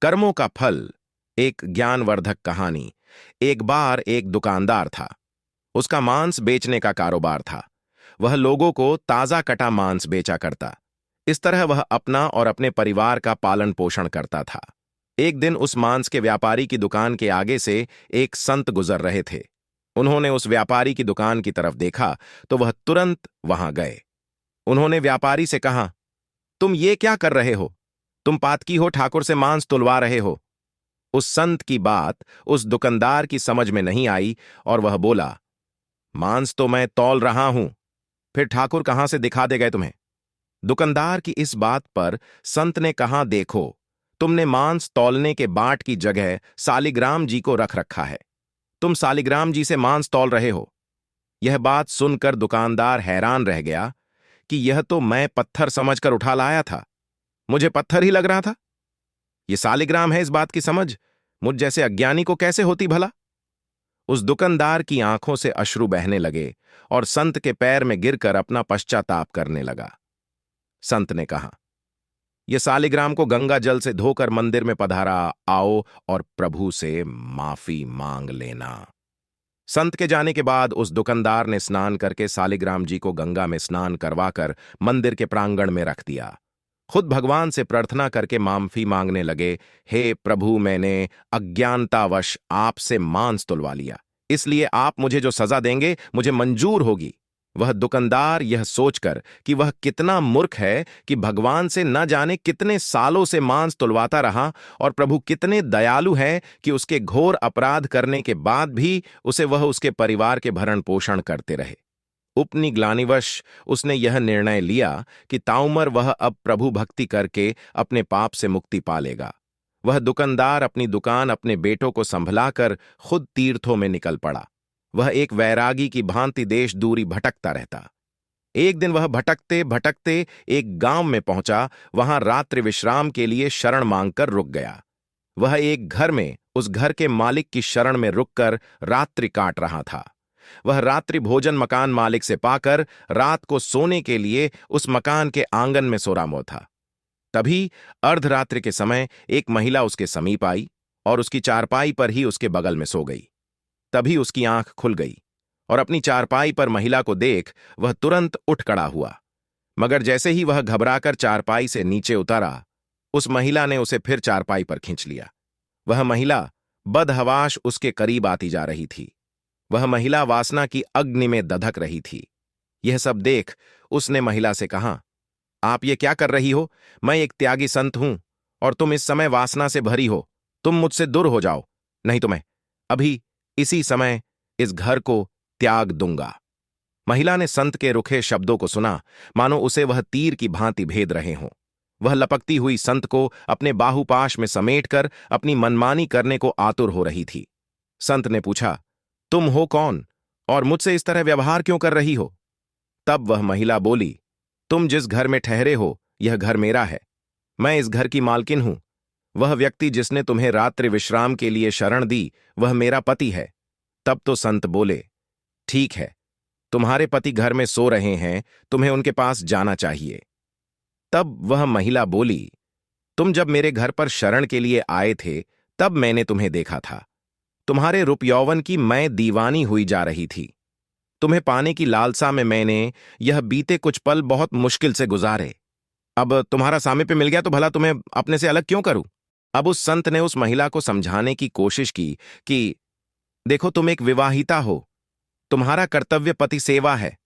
कर्मों का फल। एक ज्ञानवर्धक कहानी। एक बार एक दुकानदार था। उसका मांस बेचने का कारोबार था। वह लोगों को ताजा कटा मांस बेचा करता। इस तरह वह अपना और अपने परिवार का पालन पोषण करता था। एक दिन उस मांस के व्यापारी की दुकान के आगे से एक संत गुजर रहे थे। उन्होंने उस व्यापारी की दुकान की तरफ देखा तो वह तुरंत वहां गए। उन्होंने व्यापारी से कहा, तुम ये क्या कर रहे हो? तुम पातकी हो, ठाकुर से मांस तुलवा रहे हो। उस संत की बात उस दुकानदार की समझ में नहीं आई और वह बोला, मांस तो मैं तौल रहा हूं, फिर ठाकुर कहां से दिखा दे गए तुम्हें? दुकानदार की इस बात पर संत ने कहा, देखो, तुमने मांस तौलने के बाट की जगह सालिग्राम जी को रख रखा है। तुम सालिग्राम जी से मांस तौल रहे हो। यह बात सुनकर दुकानदार हैरान रह गया कि यह तो मैं पत्थर समझकर उठा लाया था। मुझे पत्थर ही लग रहा था। ये सालिग्राम है, इस बात की समझ मुझ जैसे अज्ञानी को कैसे होती भला? उस दुकानदार की आंखों से अश्रु बहने लगे और संत के पैर में गिरकर अपना पश्चाताप करने लगा। संत ने कहा, यह सालिग्राम को गंगा जल से धोकर मंदिर में पधारा, आओ और प्रभु से माफी मांग लेना। संत के जाने के बाद उस दुकानदार ने स्नान करके सालिग्राम जी को गंगा में स्नान करवाकर मंदिर के प्रांगण में रख दिया। खुद भगवान से प्रार्थना करके माफी मांगने लगे, हे प्रभु, मैंने अज्ञानतावश आपसे मांस तुलवा लिया, इसलिए आप मुझे जो सजा देंगे मुझे मंजूर होगी। वह दुकानदार यह सोचकर कि वह कितना मूर्ख है कि भगवान से न जाने कितने सालों से मांस तुलवाता रहा और प्रभु कितने दयालु हैं कि उसके घोर अपराध करने के बाद भी उसे वह उसके परिवार के भरण पोषण करते रहे। उपनी ग्लानिवश उसने यह निर्णय लिया कि ताउमर वह अब प्रभु भक्ति करके अपने पाप से मुक्ति पालेगा। वह दुकानदार अपनी दुकान अपने बेटों को संभलाकर खुद तीर्थों में निकल पड़ा। वह एक वैरागी की भांति देश दूरी भटकता रहता। एक दिन वह भटकते भटकते एक गांव में पहुंचा। वहां रात्रि विश्राम के लिए शरण मांगकर रुक गया। वह एक घर में उस घर के मालिक की शरण में रुककर रात्रि काट रहा था। वह रात्रि भोजन मकान मालिक से पाकर रात को सोने के लिए उस मकान के आंगन में सोरामो था। तभी अर्धरात्रि के समय एक महिला उसके समीप आई और उसकी चारपाई पर ही उसके बगल में सो गई। तभी उसकी आंख खुल गई और अपनी चारपाई पर महिला को देख वह तुरंत उठ खड़ा हुआ। मगर जैसे ही वह घबराकर चारपाई से नीचे उतरा, उस महिला ने उसे फिर चारपाई पर खींच लिया। वह महिला बदहवाश उसके करीब आती जा रही थी। वह महिला वासना की अग्नि में दधक रही थी। यह सब देख उसने महिला से कहा, आप ये क्या कर रही हो? मैं एक त्यागी संत हूं और तुम इस समय वासना से भरी हो। तुम मुझसे दूर हो जाओ, नहीं तो मैं अभी इसी समय इस घर को त्याग दूंगा। महिला ने संत के रुखे शब्दों को सुना, मानो उसे वह तीर की भांति भेद रहे हों। वह लपकती हुई संत को अपने बाहुपाश में समेटकर अपनी मनमानी करने को आतुर हो रही थी। संत ने पूछा, तुम हो कौन और मुझसे इस तरह व्यवहार क्यों कर रही हो? तब वह महिला बोली, तुम जिस घर में ठहरे हो यह घर मेरा है। मैं इस घर की मालकिन हूं। वह व्यक्ति जिसने तुम्हें रात्रि विश्राम के लिए शरण दी वह मेरा पति है। तब तो संत बोले, ठीक है, तुम्हारे पति घर में सो रहे हैं, तुम्हें उनके पास जाना चाहिए। तब वह महिला बोली, तुम जब मेरे घर पर शरण के लिए आए थे तब मैंने तुम्हें देखा था। तुम्हारे रूप यौवन की मैं दीवानी हुई जा रही थी। तुम्हें पाने की लालसा में मैंने यह बीते कुछ पल बहुत मुश्किल से गुजारे। अब तुम्हारा सामीप्य मिल गया तो भला तुम्हें अपने से अलग क्यों करूं? अब उस संत ने उस महिला को समझाने की कोशिश की कि देखो, तुम एक विवाहिता हो, तुम्हारा कर्तव्य पति सेवा है।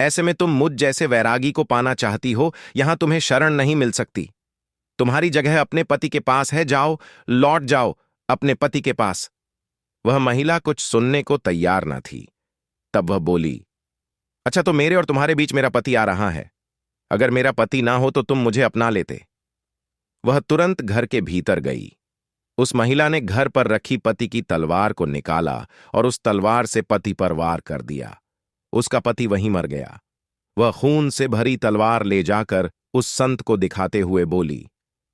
ऐसे में तुम मुझ जैसे वैरागी को पाना चाहती हो, यहां तुम्हें शरण नहीं मिल सकती। तुम्हारी जगह अपने पति के पास है, जाओ, लौट जाओ अपने पति के पास। वह महिला कुछ सुनने को तैयार न थी। तब वह बोली, अच्छा, तो मेरे और तुम्हारे बीच मेरा पति आ रहा है। अगर मेरा पति ना हो तो तुम मुझे अपना लेते। वह तुरंत घर के भीतर गई। उस महिला ने घर पर रखी पति की तलवार को निकाला और उस तलवार से पति पर वार कर दिया। उसका पति वहीं मर गया। वह खून से भरी तलवार ले जाकर उस संत को दिखाते हुए बोली,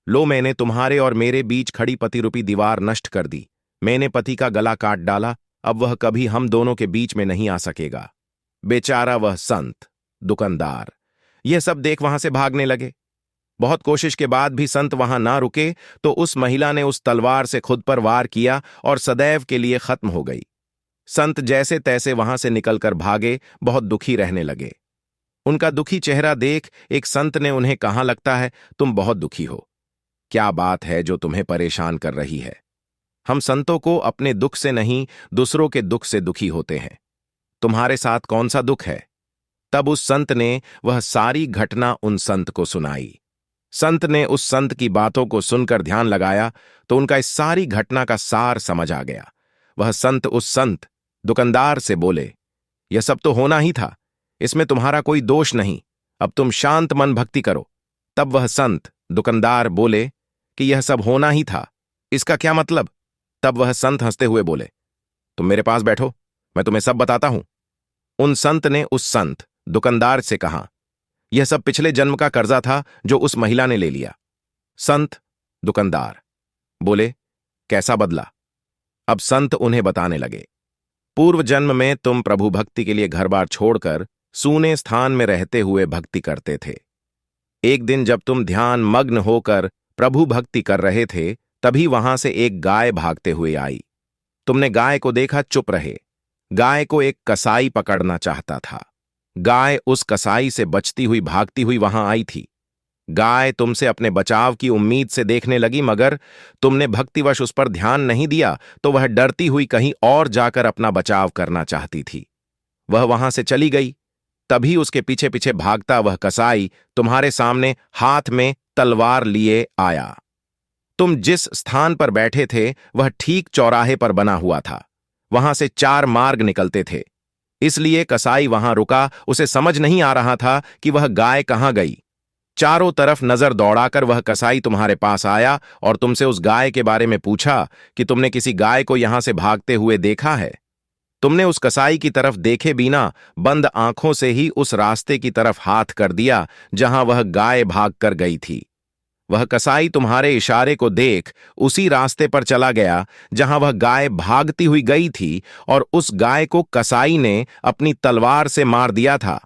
लो, मैंने तुम्हारे और मेरे बीच खड़ी पति रूपी दीवार नष्ट कर दी। मैंने पति का गला काट डाला, अब वह कभी हम दोनों के बीच में नहीं आ सकेगा। बेचारा वह संत, दुकानदार, यह सब देख वहां से भागने लगे। बहुत कोशिश के बाद भी संत वहां ना रुके तो उस महिला ने उस तलवार से खुद पर वार किया और सदैव के लिए खत्म हो गई। संत जैसे तैसे वहां से निकलकर भागे, बहुत दुखी रहने लगे। उनका दुखी चेहरा देख एक संत ने उन्हें कहा, लगता है तुम बहुत दुखी हो। क्या बात है जो तुम्हें परेशान कर रही है? हम संतों को अपने दुख से नहीं, दूसरों के दुख से दुखी होते हैं। तुम्हारे साथ कौन सा दुख है? तब उस संत ने वह सारी घटना उन संत को सुनाई। संत ने उस संत की बातों को सुनकर ध्यान लगाया तो उनका इस सारी घटना का सार समझ आ गया। वह संत उस संत दुकानदार से बोले, यह सब तो होना ही था, इसमें तुम्हारा कोई दोष नहीं, अब तुम शांत मन भक्ति करो। तब वह संत दुकानदार बोले कि यह सब होना ही था, इसका क्या मतलब? तब वह संत हंसते हुए बोले, तुम मेरे पास बैठो, मैं तुम्हें सब बताता हूं। उन संत ने उस संत दुकानदार से कहा, यह सब पिछले जन्म का कर्जा था जो उस महिला ने ले लिया। संत दुकानदार बोले, कैसा बदला? अब संत उन्हें बताने लगे, पूर्व जन्म में तुम प्रभु भक्ति के लिए घर बार छोड़कर सूने स्थान में रहते हुए भक्ति करते थे। एक दिन जब तुम ध्यान मग्न होकर प्रभु भक्ति कर रहे थे, तभी वहां से एक गाय भागते हुए आई। तुमने गाय को देखा, चुप रहे। गाय को एक कसाई पकड़ना चाहता था। गाय उस कसाई से बचती हुई भागती हुई वहां आई थी। गाय तुमसे अपने बचाव की उम्मीद से देखने लगी, मगर तुमने भक्तिवश उस पर ध्यान नहीं दिया तो वह डरती हुई कहीं और जाकर अपना बचाव करना चाहती थी। वह वहां से चली गई। तभी उसके पीछे पीछे भागता वह कसाई तुम्हारे सामने हाथ में तलवार लिए आया। तुम जिस स्थान पर बैठे थे वह ठीक चौराहे पर बना हुआ था। वहां से 4 मार्ग निकलते थे, इसलिए कसाई वहां रुका। उसे समझ नहीं आ रहा था कि वह गाय कहां गई। चारों तरफ नजर दौड़ाकर वह कसाई तुम्हारे पास आया और तुमसे उस गाय के बारे में पूछा कि तुमने किसी गाय को यहां से भागते हुए देखा है। तुमने उस कसाई की तरफ देखे बिना बंद आंखों से ही उस रास्ते की तरफ हाथ कर दिया जहां वह गाय भाग कर गई थी। वह कसाई तुम्हारे इशारे को देख उसी रास्ते पर चला गया जहां वह गाय भागती हुई गई थी और उस गाय को कसाई ने अपनी तलवार से मार दिया था।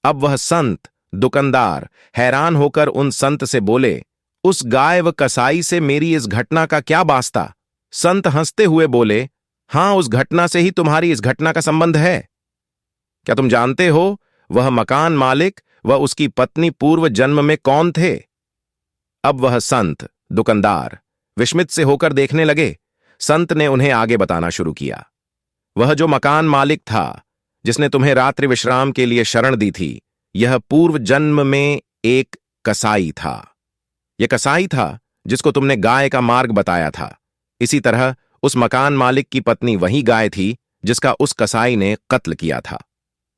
अब वह संत दुकानदार हैरान होकर उन संत से बोले, उस गाय व कसाई से मेरी इस घटना का क्या वास्ता? संत हंसते हुए बोले, हां, उस घटना से ही तुम्हारी इस घटना का संबंध है। क्या तुम जानते हो वह मकान मालिक व उसकी पत्नी पूर्व जन्म में कौन थे? अब वह संत दुकानदार विस्मित से होकर देखने लगे। संत ने उन्हें आगे बताना शुरू किया। वह जो मकान मालिक था जिसने तुम्हें रात्रि विश्राम के लिए शरण दी थी, यह पूर्व जन्म में एक कसाई था। यह कसाई था जिसको तुमने गाय का मार्ग बताया था। इसी तरह उस मकान मालिक की पत्नी वही गाय थी जिसका उस कसाई ने कत्ल किया था।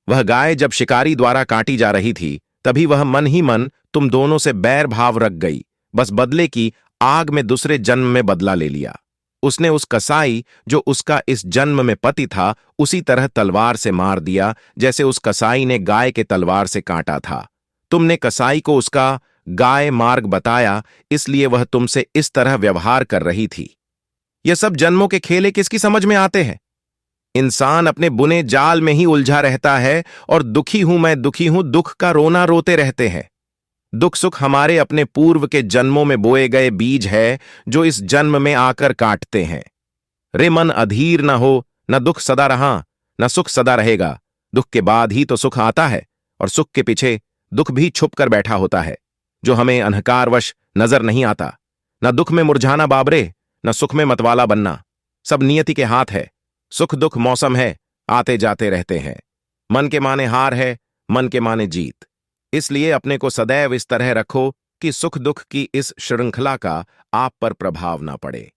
वह गाय जब शिकारी द्वारा काटी जा रही थी, तभी वह मन ही मन तुम दोनों से बैर भाव रख गई। बस बदले की आग में दूसरे जन्म में बदला ले लिया। उसने उस कसाई जो उसका इस जन्म में पति था उसी तरह तलवार से मार दिया जैसे उस कसाई ने गाय के तलवार से काटा था। तुमने कसाई को उसका गाय मार्ग बताया, इसलिए वह तुमसे इस तरह व्यवहार कर रही थी। यह सब जन्मों के खेले किसकी समझ में आते हैं? इंसान अपने बुने जाल में ही उलझा रहता है और दुखी हूं मैं दुखी हूं दुख का रोना रोते रहते हैं। दुख सुख हमारे अपने पूर्व के जन्मों में बोए गए बीज है जो इस जन्म में आकर काटते हैं। रे मन अधीर न हो, न दुख सदा रहा न सुख सदा रहेगा। दुख के बाद ही तो सुख आता है और सुख के पीछे दुख भी छुप कर बैठा होता है जो हमें अंधकारवश नजर नहीं आता। न दुख में मुरझाना बाबरे, न सुख में मतवाला बनना। सब नियति के हाथ है। सुख दुख मौसम है, आते जाते रहते हैं। मन के माने हार है, मन के माने जीत। इसलिए अपने को सदैव इस तरह रखो कि सुख दुख की इस श्रृंखला का आप पर प्रभाव ना पड़े।